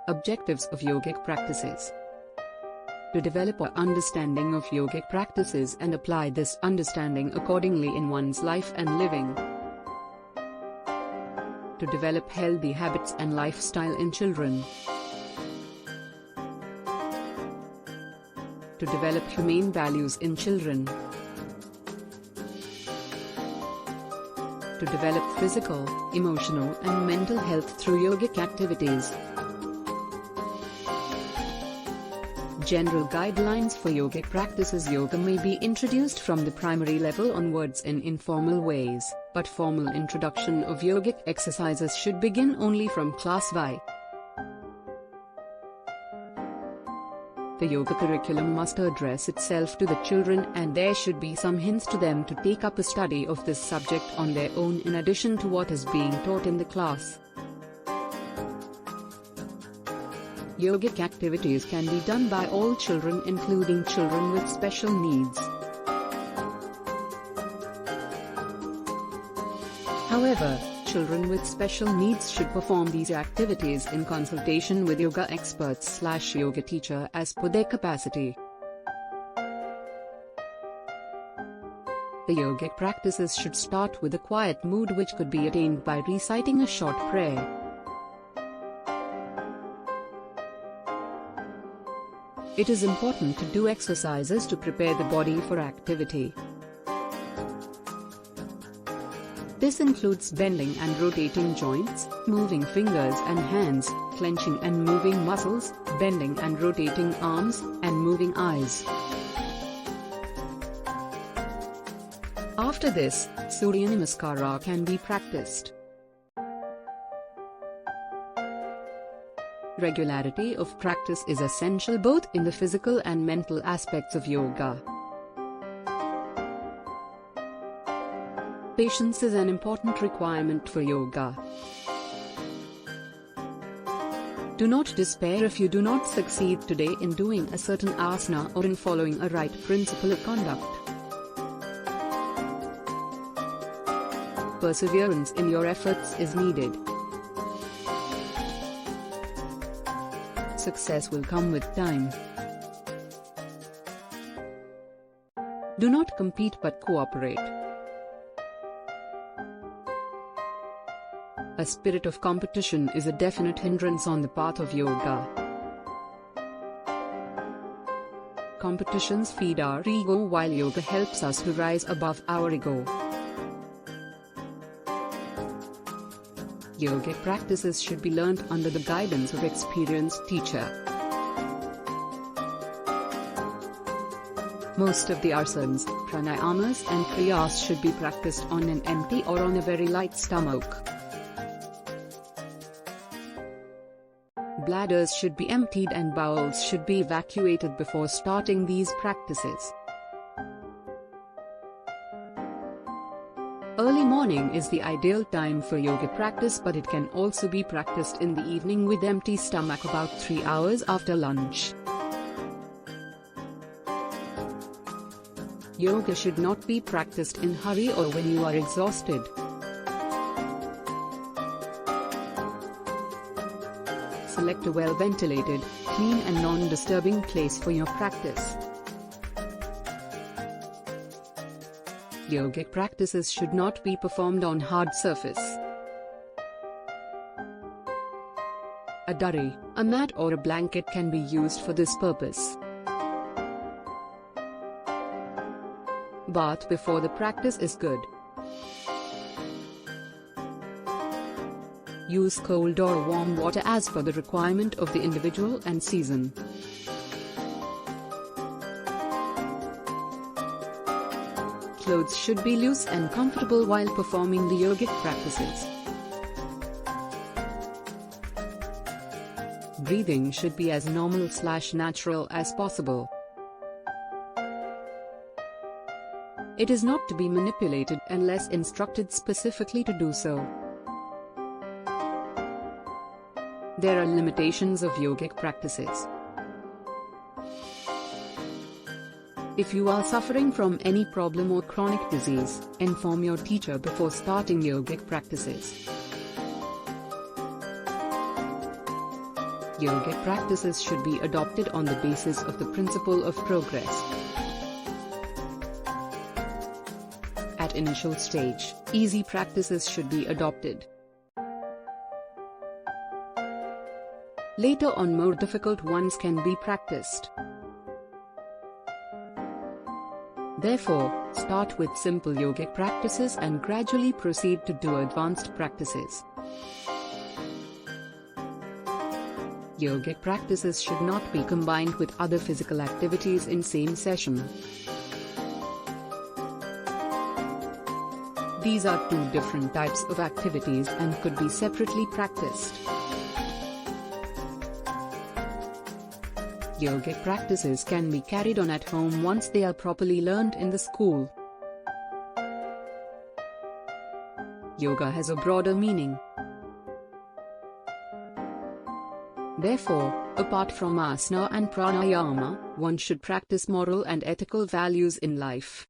Objectives of yogic practices. To develop an understanding of yogic practices and apply this understanding accordingly in one's life and living. To develop healthy habits and lifestyle in children. To develop humane values in children. To develop physical, emotional and mental health through yogic activities. General guidelines for yogic practices. Yoga may be introduced from the primary level onwards in informal ways, but formal introduction of yogic exercises should begin only from class Y. The yoga curriculum must address itself to the children, and there should be some hints to them to take up a study of this subject on their own in addition to what is being taught in the class. Yogic activities can be done by all children, including children with special needs. However, children with special needs should perform these activities in consultation with yoga experts/yoga teacher as per their capacity. The yogic practices should start with a quiet mood, which could be attained by reciting a short prayer. It is important to do exercises to prepare the body for activity. This includes bending and rotating joints, moving fingers and hands, clenching and moving muscles, bending and rotating arms, and moving eyes. After this, Surya Namaskara can be practiced. Regularity of practice is essential both in the physical and mental aspects of yoga. Patience is an important requirement for yoga. Do not despair if you do not succeed today in doing a certain asana or in following a right principle of conduct. Perseverance in your efforts is needed. Success will come with time. Do not compete but cooperate. A spirit of competition is a definite hindrance on the path of yoga. Competitions feed our ego, while yoga helps us to rise above our ego. Yogic practices should be learnt under the guidance of experienced teacher. Most of the asanas, pranayamas and kriyas should be practiced on an empty or on a very light stomach. Bladders should be emptied and bowels should be evacuated before starting these practices. Early morning is the ideal time for yoga practice, but it can also be practiced in the evening with empty stomach about 3 hours after lunch. Yoga should not be practiced in hurry or when you are exhausted. Select a well-ventilated, clean and non-disturbing place for your practice. Yogic practices should not be performed on hard surface. A durry, a mat or a blanket can be used for this purpose. Bath before the practice is good. Use cold or warm water as per the requirement of the individual and season. Clothes should be loose and comfortable while performing the yogic practices. Breathing should be as normal/natural as possible. It is not to be manipulated unless instructed specifically to do so. There are limitations of yogic practices. If you are suffering from any problem or chronic disease, inform your teacher before starting yogic practices. Yogic practices should be adopted on the basis of the principle of progress. At initial stage, easy practices should be adopted. Later on, more difficult ones can be practiced. Therefore, start with simple yogic practices and gradually proceed to do advanced practices. Yogic practices should not be combined with other physical activities in same session. These are two different types of activities and could be separately practiced. Yogic practices can be carried on at home once they are properly learned in the school. Yoga has a broader meaning. Therefore, apart from asana and pranayama, one should practice moral and ethical values in life.